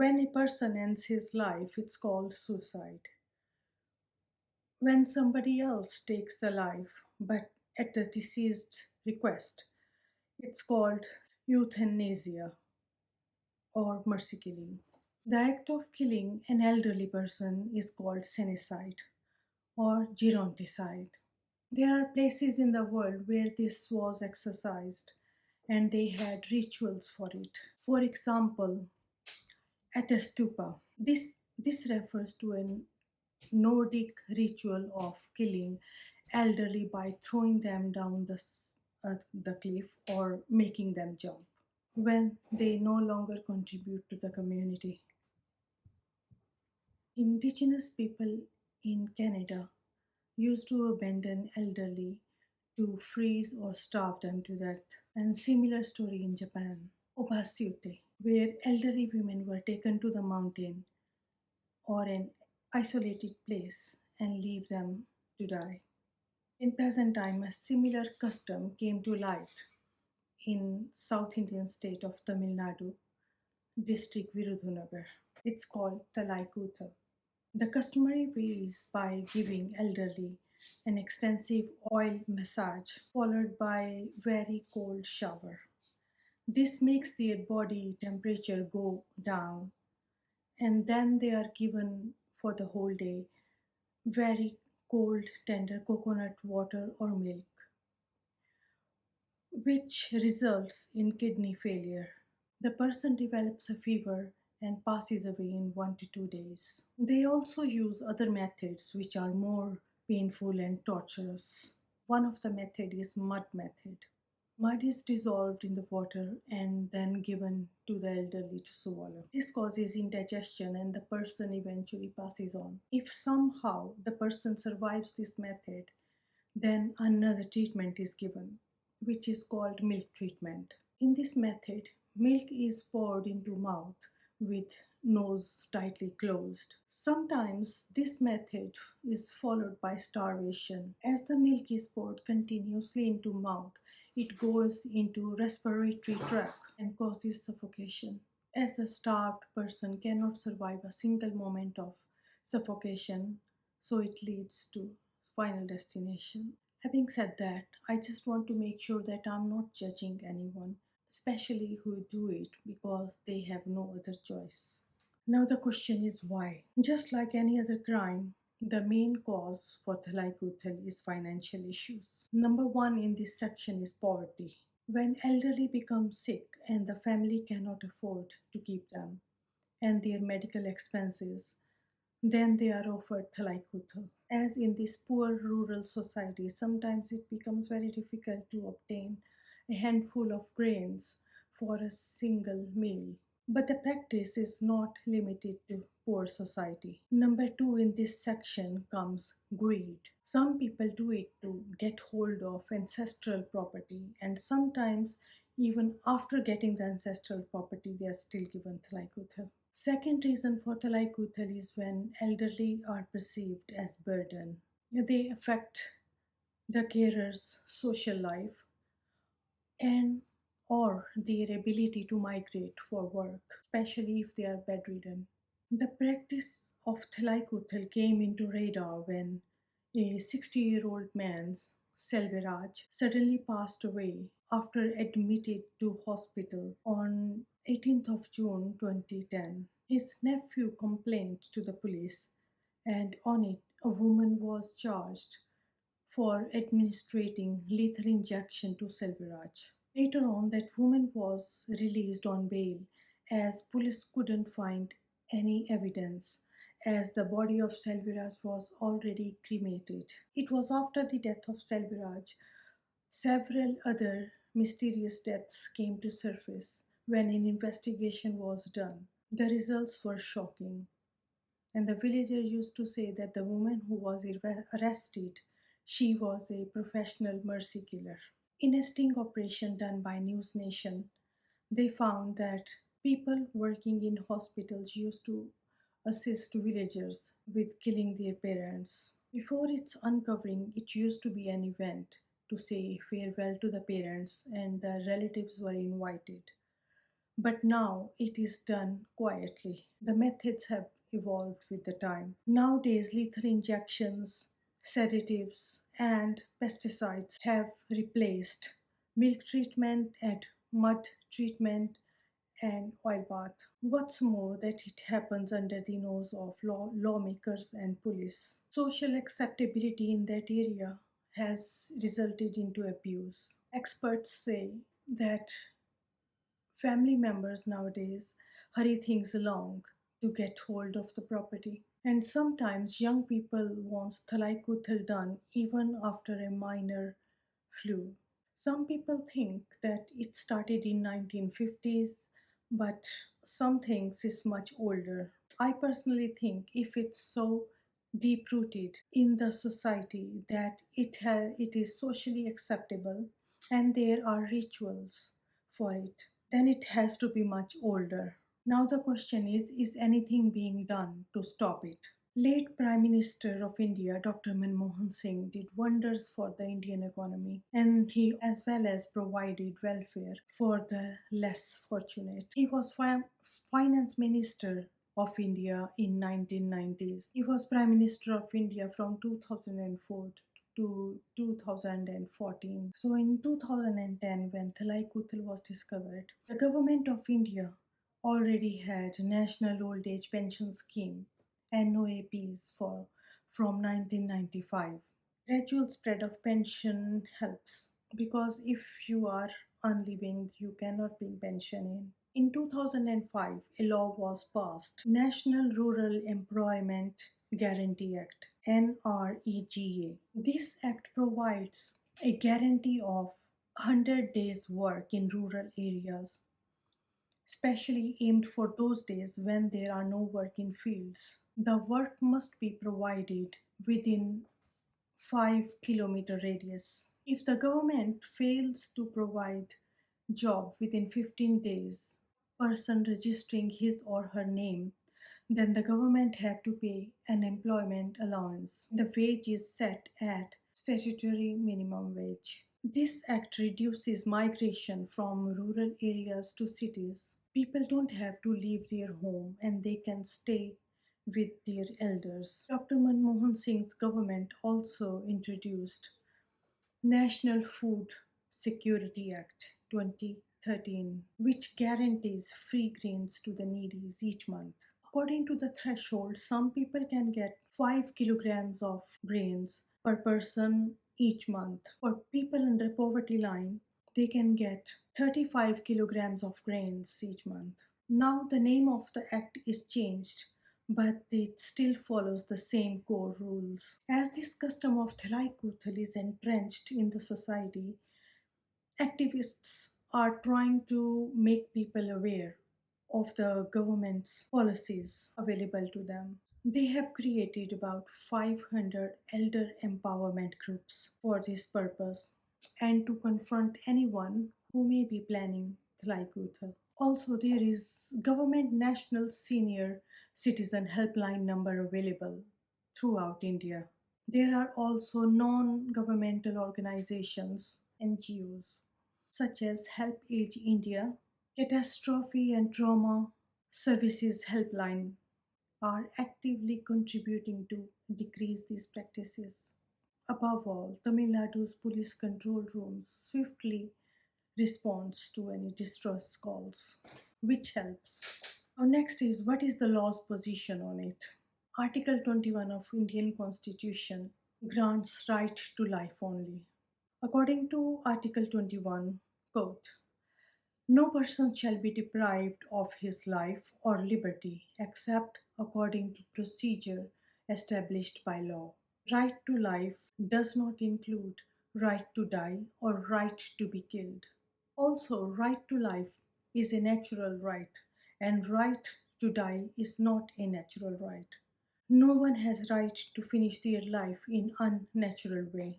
When a person ends his life, it's called suicide. When somebody else takes the life, but at the deceased request, it's called euthanasia or mercy killing. The act of killing an elderly person is called senicide or geronticide. There are places in the world where this was exercised and they had rituals for it. For example, at a stupa. This refers to a Nordic ritual of killing elderly by throwing them down the cliff or making them jump when they no longer contribute to the community. Indigenous people in Canada used to abandon elderly to freeze or starve them to death. And similar story in Japan, Obasyute, where elderly women were taken to the mountain or an isolated place and leave them to die. In present time, a similar custom came to light in South Indian state of Tamil Nadu, district Virudhunagar. It's called thalaikoothal. The customary way is by giving elderly an extensive oil massage followed by very cold shower. This makes their body temperature go down and then they are given for the whole day very cold tender coconut water or milk, which results in kidney failure. The person develops a fever and passes away in 1 to 2 days. They also use other methods which are more painful and torturous. One of the method is mud method. Mud is dissolved in the water and then given to the elderly to swallow. This causes indigestion and the person eventually passes on. If somehow the person survives this method, then another treatment is given, which is called milk treatment. In this method, milk is poured into mouth with nose tightly closed. Sometimes this method is followed by starvation. As the milk is poured continuously into mouth, it goes into respiratory tract and causes suffocation. As a starved person cannot survive a single moment of suffocation, so it leads to final destination. Having said that, I just want to make sure that I'm not judging anyone, especially who do it because they have no other choice. Now the question is why? Just like any other crime, the main cause for thalaikoothal is financial issues. Number one in this section is poverty. When elderly become sick and the family cannot afford to keep them and their medical expenses, then they are offered thalaikoothal. As in this poor rural society, sometimes it becomes very difficult to obtain a handful of grains for a single meal. But the practice is not limited to poor society. Number two in this section comes greed. Some people do it to get hold of ancestral property, and sometimes, even after getting the ancestral property, they are still given thalaikoothal. Second reason for thalaikoothal is when elderly are perceived as burden. They affect the carer's social life and or their ability to migrate for work, especially if they are bedridden. The practice of thalaikoothal came into radar when a 60-year-old man, Selviraj, suddenly passed away after admitted to hospital on 18th of June 2010. His nephew complained to the police, and on it, a woman was charged for administering lethal injection to Selviraj. Later on, that woman was released on bail as police couldn't find any evidence as the body of Selviraj was already cremated. It was after the death of Selviraj several other mysterious deaths came to surface when an investigation was done. The results were shocking. And the villager used to say that the woman who was arrested, she was a professional mercy killer. In a sting operation done by News Nation, they found that people working in hospitals used to assist villagers with killing their parents. Before its uncovering, it used to be an event to say farewell to the parents, and the relatives were invited. but now it is done quietly. The methods have evolved with the time. Nowadays, lethal injections, sedatives, and pesticides have replaced milk treatment and mud treatment and oil bath. What's more, that it happens under the nose of lawmakers and police. Social acceptability in that area has resulted into abuse. Experts say that family members nowadays hurry things along to get hold of the property. And sometimes young people want thalaikoothal done even after a minor flu. Some people think that it started in 1950s, but some things is much older. I personally think if it's so deep rooted in the society that it is socially acceptable and there are rituals for it, then it has to be much older. Now the question is anything being done to stop it? Late Prime Minister of India, Dr. Manmohan Singh, did wonders for the Indian economy, and he as well as provided welfare for the less fortunate. He was Finance Minister of India in 1990s. He was Prime Minister of India from 2004 to 2014. So in 2010, when thalaikoothal was discovered, the government of India already had National Old Age Pension Scheme NOAPs for from 1995. Gradual spread of pension helps because if you are unliving, you cannot bring pension in. In 2005, a law was passed, National Rural Employment Guarantee Act, NREGA. This act provides a guarantee of 100 days work in rural areas, specially aimed for those days when there are no working fields. The work must be provided within 5-kilometer radius. If the government fails to provide job within 15 days, person registering his or her name, then the government have to pay an employment allowance. The wage is set at statutory minimum wage. This act reduces migration from rural areas to cities. People don't have to leave their home and they can stay with their elders. Dr. Manmohan Singh's government also introduced National Food Security Act 2013, which guarantees free grains to the needy each month. According to the threshold, some people can get 5 kilograms of grains per person each month. For people under poverty line, they can get 35 kilograms of grains each month. Now the name of the act is changed, but it still follows the same core rules. As this custom of thalaikoothal is entrenched in the society, activists are trying to make people aware of the government's policies available to them. They have created about 500 elder empowerment groups for this purpose and to confront anyone who may be planning thalaikoothal. Also, there is government national senior citizen helpline number available throughout India. There are also non governmental organizations, NGOs, such as Help Age India, Catastrophe and Trauma Services Helpline, are actively contributing to decrease these practices. Above all, Tamil Nadu's police control rooms swiftly responds to any distress calls, which helps. Now, next is what is the law's position on it? Article 21 of Indian Constitution grants right to life only. According to Article 21, quote, no person shall be deprived of his life or liberty except according to procedure established by law. Right to life does not include right to die or right to be killed. Also, right to life is a natural right, and right to die is not a natural right. No one has right to finish their life in unnatural way.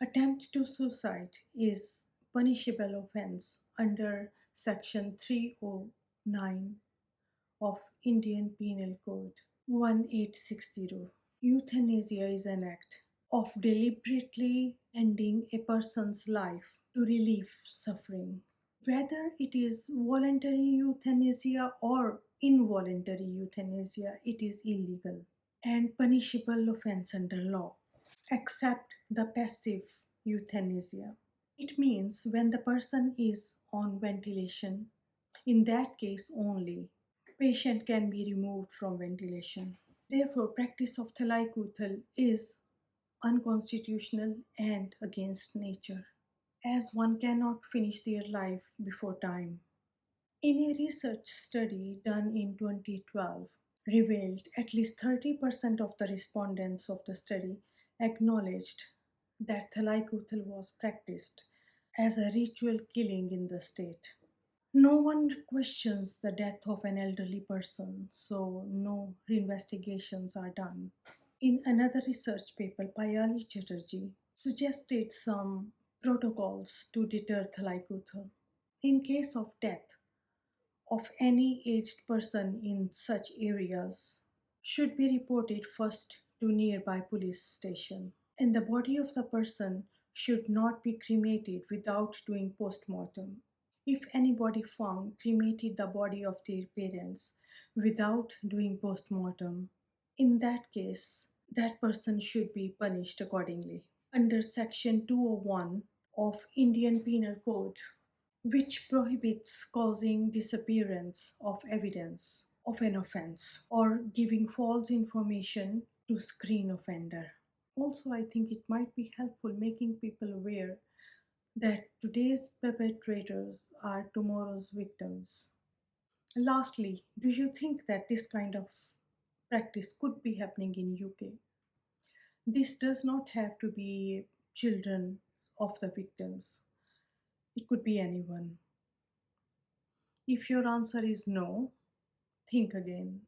Attempt to suicide is punishable offense under section 309 of Indian Penal Code 1860. Euthanasia is an act of deliberately ending a person's life to relieve suffering. Whether it is voluntary euthanasia or involuntary euthanasia, it is illegal and punishable offense under law, except the passive euthanasia. It means when the person is on ventilation, in that case only, patient can be removed from ventilation. Therefore, practice of thalaikoothal is unconstitutional and against nature, as one cannot finish their life before time. In a research study done in 2012, revealed at least 30% of the respondents of the study acknowledged that thalaikoothal was practiced as a ritual killing in the state. No one questions the death of an elderly person, so no investigations are done. In another research paper, Payali Chatterjee suggested some protocols to deter thalaikoothal. In case of death of any aged person in such areas, should be reported first to nearby police station, and the body of the person should not be cremated without doing post-mortem. If anybody found cremated the body of their parents without doing post-mortem, in that case that person should be punished accordingly under section 201 of Indian Penal Code, which prohibits causing disappearance of evidence of an offense or giving false information to screen offender. Also, I think it might be helpful making people aware that today's perpetrators are tomorrow's victims. Lastly, do you think that this kind of practice could be happening in UK? This does not have to be children of the victims. It could be anyone. If your answer is no, think again.